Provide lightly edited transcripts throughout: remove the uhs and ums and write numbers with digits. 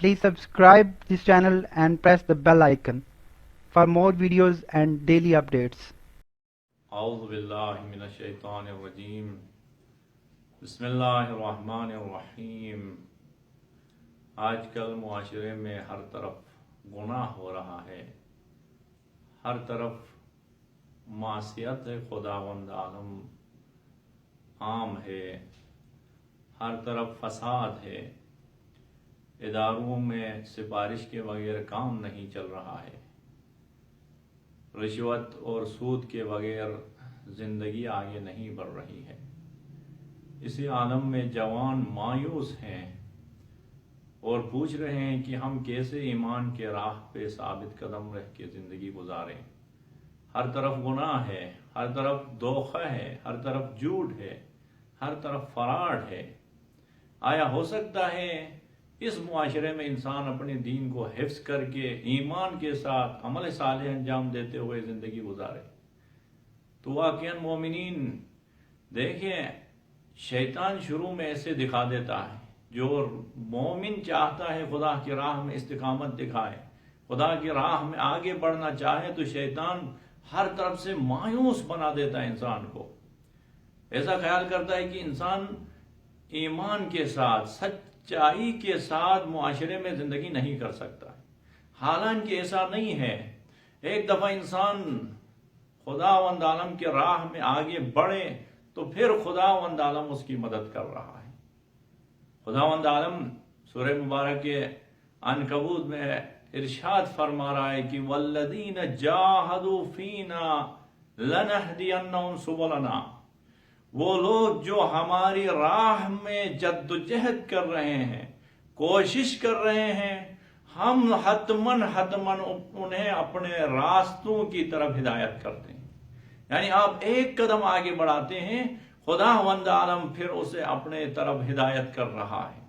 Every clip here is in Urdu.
Please subscribe this channel and press the bell icon for more videos and daily updates. اعوذ باللہ من الشیطان الرجیم بسم اللہ الرحمن الرحیم۔ آج کل معاشرے میں ہر طرف گناہ ہو رہا ہے، ہر طرف معصیت خداوند عالم عام ہے، ہر طرف فساد ہے، اداروں میں سفارش کے بغیر کام نہیں چل رہا ہے، رشوت اور سود کے بغیر زندگی آگے نہیں بڑھ رہی ہے۔ اسی عالم میں جوان مایوس ہیں اور پوچھ رہے ہیں کہ ہم کیسے ایمان کے راہ پہ ثابت قدم رہ کے زندگی گزاریں۔ ہر طرف گناہ ہے، ہر طرف دھوکہ ہے، ہر طرف جھوٹ ہے، ہر طرف فراڈ ہے۔ آیا ہو سکتا ہے اس معاشرے میں انسان اپنے دین کو حفظ کر کے ایمان کے ساتھ عمل صالح انجام دیتے ہوئے زندگی گزارے؟ تو واقعاً مومنین دیکھیں، شیطان شروع میں ایسے دکھا دیتا ہے، جو مومن چاہتا ہے خدا کی راہ میں استقامت دکھائے، خدا کی راہ میں آگے بڑھنا چاہے، تو شیطان ہر طرف سے مایوس بنا دیتا ہے انسان کو۔ ایسا خیال کرتا ہے کہ انسان ایمان کے ساتھ، سچائی کے ساتھ معاشرے میں زندگی نہیں کر سکتا، حالانکہ ایسا نہیں ہے۔ ایک دفعہ انسان خداوند عالم کے راہ میں آگے بڑھے تو پھر خداوند عالم اس کی مدد کر رہا ہے۔ خداوند عالم سورہ مبارک عنکبوت میں ارشاد فرما رہا ہے کہ والذین جاہدوا فینا لنہدینہم سبلنا، وہ لوگ جو ہماری راہ میں جد و جہد کر رہے ہیں، کوشش کر رہے ہیں، ہم حتماً انہیں اپنے راستوں کی طرف ہدایت کرتے ہیں۔ یعنی آپ ایک قدم آگے بڑھاتے ہیں، خداوند عالم پھر اسے اپنے طرف ہدایت کر رہا ہے۔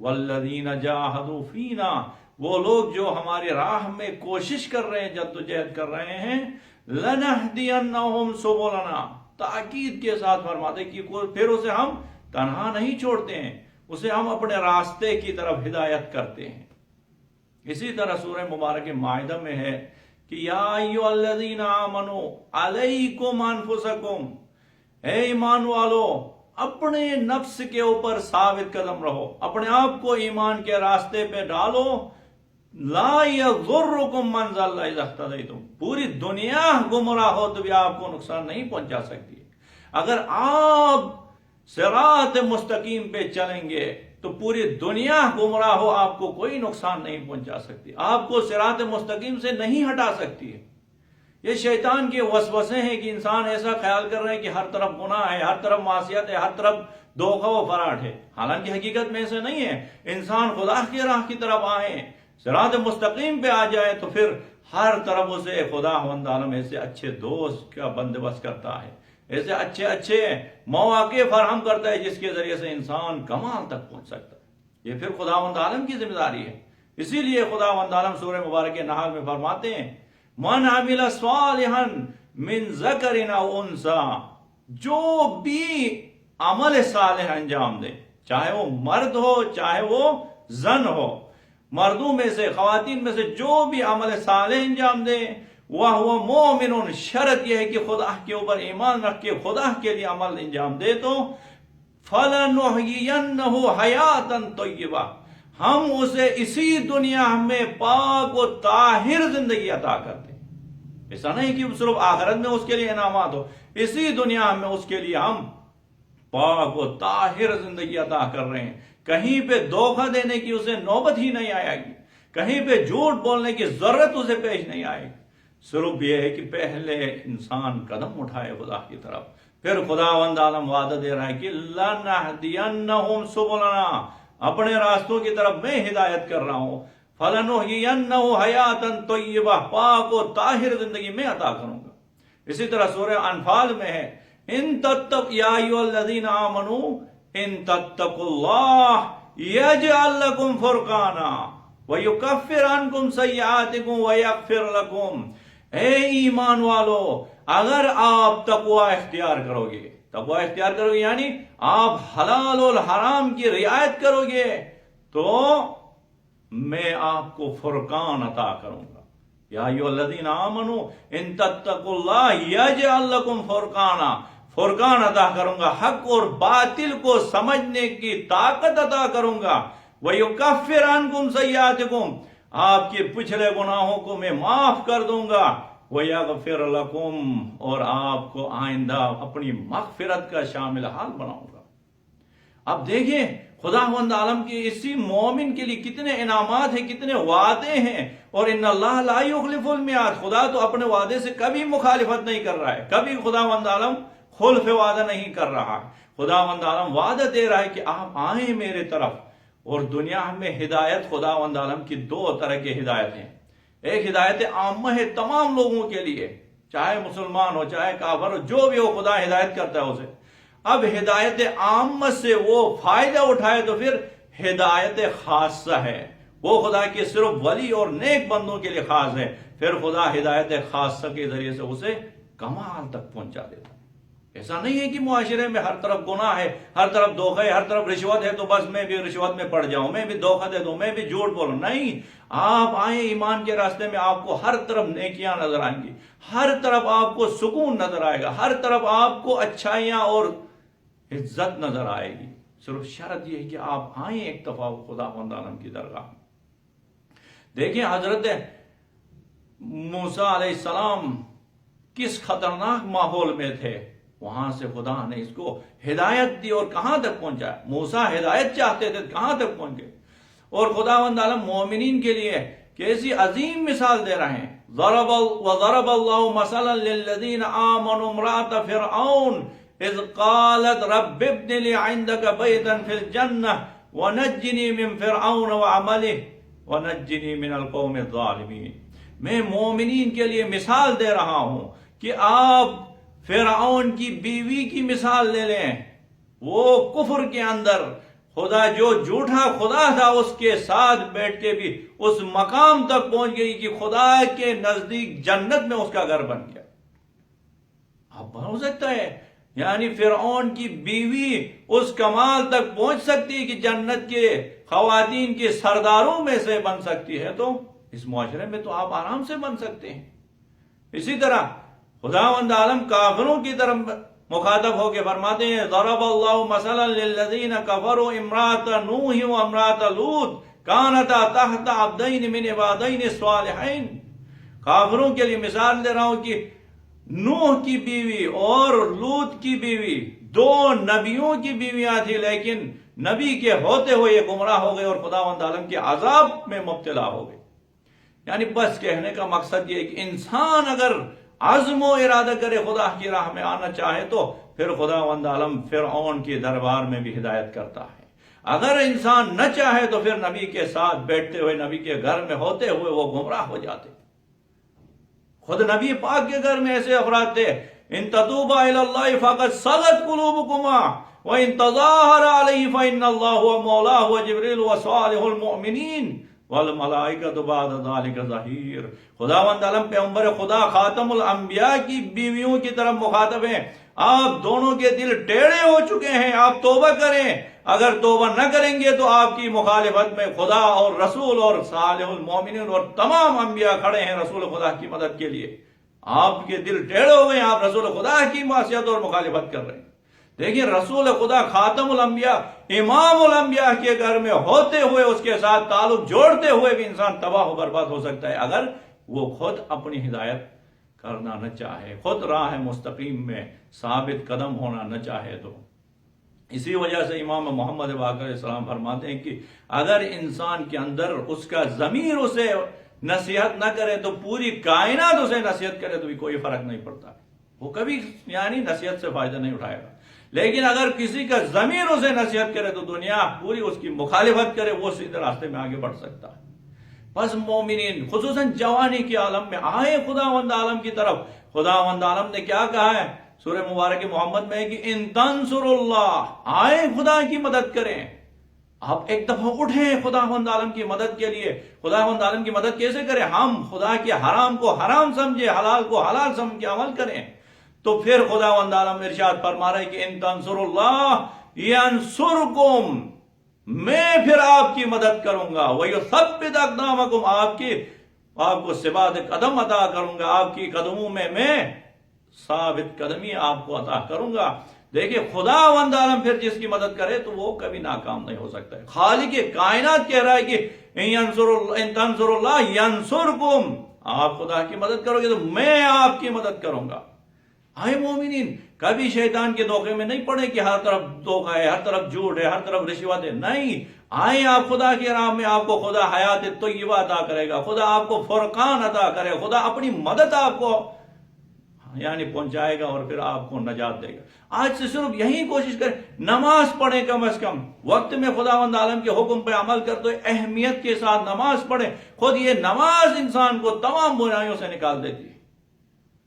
والذین جاہدوا فینا، وہ لوگ جو ہماری راہ میں کوشش کر رہے ہیں، جد و جہد کر رہے ہیں، لنہدینہم سبلنا، تاکید کے ساتھ فرماتے کہ پھر اسے ہم تنہا نہیں چھوڑتے ہیں، اسے ہم اپنے راستے کی طرف ہدایت کرتے ہیں۔ اسی طرح سورہ مبارک مائدہ میں ہے کہ یا ایھا الذین آمنوا علیکم انفسکم، اے ایمان والو اپنے نفس کے اوپر ثابت قدم رہو، اپنے آپ کو ایمان کے راستے پہ ڈالو۔ لا یضرکم من ضل اذا اہتدیتم، پوری دنیا گمراہ ہو تو بھی آپ کو نقصان نہیں پہنچا سکتی۔ اگر آپ صراط مستقیم پہ چلیں گے تو پوری دنیا گمراہ ہو، آپ کو کوئی نقصان نہیں پہنچا سکتی، آپ کو صراط مستقیم سے نہیں ہٹا سکتی ہے۔ یہ شیطان کے وسوسے ہیں کہ انسان ایسا خیال کر رہے ہیں کہ ہر طرف گناہ ہے، ہر طرف معصیت ہے، ہر طرف دھوکہ و فراڈ ہے، حالانکہ حقیقت میں ایسے نہیں ہے۔ انسان خدا کی راہ کی طرف آئے، صراط مستقیم پہ آ جائے تو پھر ہر طرف اسے خداوند عالم ایسے اچھے دوست کا بندوبست کرتا ہے، ایسے اچھے اچھے مواقع فراہم کرتا ہے جس کے ذریعے سے انسان کمال تک پہنچ سکتا ہے۔ یہ پھر خداوند عالم کی ذمہ داری ہے۔ اسی لیے خداوند عالم سورہ مبارک نحل میں فرماتے ہیں من عمل صالحا من ذکر او انثی، جو بھی عمل صالح انجام دے، چاہے وہ مرد ہو چاہے وہ زن ہو، مردوں میں سے خواتین میں سے جو بھی عمل صالح انجام دے، وَهُوَ مُؤْمِنٌ، شرط یہ ہے کہ خدا کے اوپر ایمان رکھ کے خدا کے لیے عمل انجام دے، تو فَلَنُحْيِيَنَّهُ حَيَاةً طَيِّبَةً، ہم اسے اسی دنیا میں پاک و طاہر زندگی عطا کرتے ہیں۔ ایسا نہیں کہ صرف آخرت میں اس کے لیے انعامات ہو، اسی دنیا میں اس کے لیے ہم پاک و طاہر زندگی عطا کر رہے ہیں۔ کہیں پہ دھوکہ دینے کی اسے نوبت ہی نہیں آئے گی، کہیں پہ جھوٹ بولنے کی ضرورت اسے پیش نہیں آئے گی۔ صرف یہ ہے کہ پہلے انسان قدم اٹھائے خدا کی طرف، پھر خداوند عالم وعدہ دے رہا ہے کہ لَنَہْدِيَنَّهُمْ سُبُلَنَا، اپنے راستوں کی طرف میں ہدایت کر رہا ہوں، فَلَنُحْيِيَنَّهُ حَيَاةً طَيِّبَةً، پاک و طاہر زندگی میں عطا کروں گا۔ اسی طرح سورہ انفال میں ہے ان تتقوا یا ایھا الذین آمنوا ان تتقوا اللہ یجعل لکم فرقانا وَيُكَفِّرْ عَنْكُمْ سَيِّئَاتِكُمْ وَيَغْفِرْ لَكُمْ، اے ایمان والو اگر آپ تقوی اختیار کرو گے، تقوی اختیار کرو گے یعنی آپ حلال اور حرام کی رعایت کرو گے تو میں آپ کو فرقان عطا کروں گا. یا ایھا الذین آمنوا ان تتقوا اللہ یجعل لکم فرقانا، فرقان عطا کروں گا، حق اور باطل کو سمجھنے کی طاقت عطا کروں گا. وَيُكَفِّرْ عَنْكُمْ سَيِّئَاتِكُمْ، آپ کے پچھلے گناہوں کو میں معاف کر دوں گا. وَيَغْفِرْ لَكُمْ، اور آپ کو آئندہ اپنی مغفرت کا شامل حال بناؤں گا. اب دیکھیں خداوند عالم کی اسی مومن کے لیے کتنے انعامات ہیں، کتنے وعدے ہیں. اور ان اللہ لا یخلف المیعاد، خدا تو اپنے وعدے سے کبھی مخالفت نہیں کر رہا ہے، کبھی خداوند عالم خلف وعدہ نہیں کر رہا. خداوند عالم وعدہ دے رہا ہے کہ آپ آئیں میرے طرف. اور دنیا میں ہدایت خداوند عالم کی دو طرح کی ہدایت ہیں. ایک ہدایت عامہ ہے تمام لوگوں کے لیے، چاہے مسلمان ہو چاہے کافر ہو، جو بھی ہو خدا ہدایت کرتا ہے اسے. اب ہدایت عامہ سے وہ فائدہ اٹھائے تو پھر ہدایت خاصہ ہے، وہ خدا کے صرف ولی اور نیک بندوں کے لیے خاص ہے. پھر خدا ہدایت خاصہ کے ذریعے سے اسے کمال تک پہنچا دیتا ہے. ایسا نہیں ہے کہ معاشرے میں ہر طرف گناہ ہے، ہر طرف دھوکہ ہے، ہر طرف رشوت ہے تو بس میں بھی رشوت میں پڑ جاؤں، میں بھی دھوکہ دے دوں، میں بھی جھوٹ بولوں. نہیں، آپ آئیں ایمان کے راستے میں، آپ کو ہر طرف نیکیاں نظر آئیں گی، ہر طرف آپ کو سکون نظر آئے گا، ہر طرف آپ کو اچھائیاں اور عزت نظر آئے گی. صرف شرط یہ ہے کہ آپ آئیں ایک دفعہ خداوند عالم کی درگاہ. دیکھیں حضرت موسیٰ علیہ السلام کس خطرناک ماحول میں تھے، وہاں سے خدا نے اس کو ہدایت دی اور کہاں تک پہنچا. موسیٰ ہدایت چاہتے تھے، کہاں تک پہنچ گئے. اور خداوند عالم مومنین کے لیے کیسی عظیم مثال دے رہے ہیں. وَضَرَبَ اللَّهُ مَثَلًا لِلَّذِينَ آمَنُوا امْرَأَتَ فِرْعَوْنَ إِذْ قَالَتْ رَبِّ ابْنِ لِي عِندَكَ بَيْتًا فِي الْجَنَّةِ وَنَجِّنِي مِنْ فِرْعَوْنَ وَعَمَلِهِ وَنَجِّنِي مِنَ الْقَوْمِ الظَّالِمِينَ. میں مومنین کے لیے مثال دے رہا ہوں کہ آپ فرعون کی بیوی کی مثال لے لیں. وہ کفر کے اندر خدا جو جھوٹا خدا تھا اس کے ساتھ بیٹھ کے بھی اس مقام تک پہنچ گئی کہ خدا کے نزدیک جنت میں اس کا گھر بن گیا. آپ ہو سکتا ہے یعنی فرعون کی بیوی اس کمال تک پہنچ سکتی ہے کہ جنت کے خواتین کے سرداروں میں سے بن سکتی ہے، تو اس معاشرے میں تو آپ آرام سے بن سکتے ہیں. اسی طرح خداوند عالم کافروں کی طرف مخاطب ہو کے فرماتے ہیں ضرب اللہ مثلا للذین کفروا امرأۃ نوح و امرأۃ لوط کانتا تحت عبدین من عبادین صالحین. کافروں کے لیے مثال دے رہا ہوں کہ نوح کی بیوی اور لوط کی بیوی دو نبیوں کی بیویاں تھی، لیکن نبی کے ہوتے ہوئے یہ گمراہ ہو گئے اور خداوند عالم کے عذاب میں مبتلا ہو گئے. یعنی بس کہنے کا مقصد یہ ہے کہ انسان اگر عزم و ارادہ کرے خدا کی راہ میں آنا چاہے تو پھر خداوند عالم فرعون کے دربار میں بھی ہدایت کرتا ہے. اگر انسان نہ چاہے تو پھر نبی کے ساتھ بیٹھتے ہوئے نبی کے گھر میں ہوتے ہوئے وہ گمراہ ہو جاتے. خود نبی پاک کے گھر میں ایسے افراد تھے ان تتوبا الی اللہ فقد صغت قلوبکما وان تظاہر علیہ فان اللہ هو مولاه وجبریل وصالح المؤمنین والملائکۃ بعد ذلک ظہیر. خداوند عالم پیغمبر خدا خاتم الانبیاء کی بیویوں کی طرف مخاطب ہیں. آپ دونوں کے دل ٹیڑھے ہو چکے ہیں، آپ توبہ کریں. اگر توبہ نہ کریں گے تو آپ کی مخالفت میں خدا اور رسول اور صالح المومنین اور تمام انبیاء کھڑے ہیں رسول خدا کی مدد کے لیے. آپ کے دل ٹیڑھے ہو گئے، آپ رسول خدا کی معصیت اور مخالفت کر رہے ہیں. دیکھیں رسول خدا خاتم الانبیاء امام الانبیاء کے گھر میں ہوتے ہوئے اس کے ساتھ تعلق جوڑتے ہوئے بھی انسان تباہ و برباد ہو سکتا ہے اگر وہ خود اپنی ہدایت کرنا نہ چاہے، خود راہ مستقیم میں ثابت قدم ہونا نہ چاہے. تو اسی وجہ سے امام محمد باقر علیہ السلام فرماتے ہیں کہ اگر انسان کے اندر اس کا ضمیر اسے نصیحت نہ کرے تو پوری کائنات اسے نصیحت کرے تو بھی کوئی فرق نہیں پڑتا، وہ کبھی یعنی نصیحت سے فائدہ نہیں اٹھائے گا. لیکن اگر کسی کا ضمیر اسے نصیحت کرے تو دنیا پوری اس کی مخالفت کرے، وہ سیدھے راستے میں آگے بڑھ سکتا ہے. بس مومنین خصوصاً جوانی کے عالم میں آئے خداوند عالم کی طرف. خداوند عالم نے کیا کہا ہے سورہ مبارک محمد میں کہ ان تنصروا اللہ، آئے خدا کی مدد کریں. آپ ایک دفعہ اٹھیں خداوند عالم کی مدد کے لیے. خداوند عالم کی مدد کیسے کریں؟ ہم خدا کے حرام کو حرام سمجھے، حلال کو حلال سمجھ کے عمل کریں. تو پھر خداوند عالم ارشاد فرما رہا ہے کہ ان تنصروا اللہ ینصرکم، میں پھر آپ کی مدد کروں گا، وَيُثَبِّتْ أَقْدَامَكُمْ، آپ کو ثبات قدم عطا کروں گا، آپ کی قدموں میں ثابت قدمی آپ کو عطا کروں گا۔ دیکھیں خداوند عالم پھر جس کی مدد کرے تو وہ کبھی ناکام نہیں ہو سکتا ہے۔ خالق کائنات کہہ رہا ہے کہ ان تنصروا اللہ ینصرکم، آپ خدا کی مدد کرو گے تو میں آپ کی مدد کروں گا۔ آئے مومنین، کبھی شیطان کے دھوکے میں نہیں پڑے کہ ہر طرف دھوکہ ہے، ہر طرف جھوٹ ہے، ہر طرف رشوت ہے، نہیں۔ آئیں آپ خدا کی راہ میں، آپ کو خدا حیات طیبہ عطا کرے گا، خدا آپ کو فرقان عطا کرے گا، خدا اپنی مدد آپ کو یعنی پہنچائے گا اور پھر آپ کو نجات دے گا۔ آج سے صرف یہی کوشش کریں، نماز پڑھیں کم از کم، وقت میں خداوند عالم کے حکم پہ عمل کر دو، اہمیت کے ساتھ نماز پڑھیں۔ خود یہ نماز انسان کو تمام برائیوں سے نکال دیتی ہے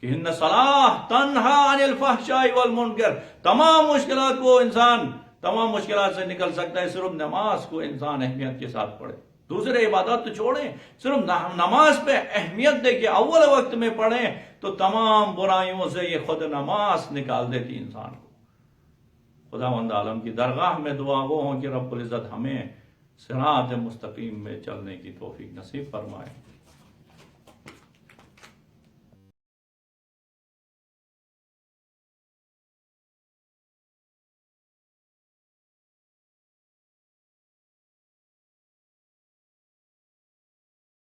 کہ ان الصلاۃ تنہا عن الفحشاء والمنکر، تمام مشکلات کو انسان تمام مشکلات سے نکل سکتا ہے، صرف نماز کو انسان اہمیت کے ساتھ پڑھے۔ دوسرے عبادات تو چھوڑیں، صرف نماز پہ اہمیت دے کے اول وقت میں پڑھیں تو تمام برائیوں سے یہ خود نماز نکال دیتی انسان کو۔ خداوند عالم کی درگاہ میں دعا گو ہوں کہ رب العزت ہمیں صراط مستقیم میں چلنے کی توفیق نصیب فرمائے۔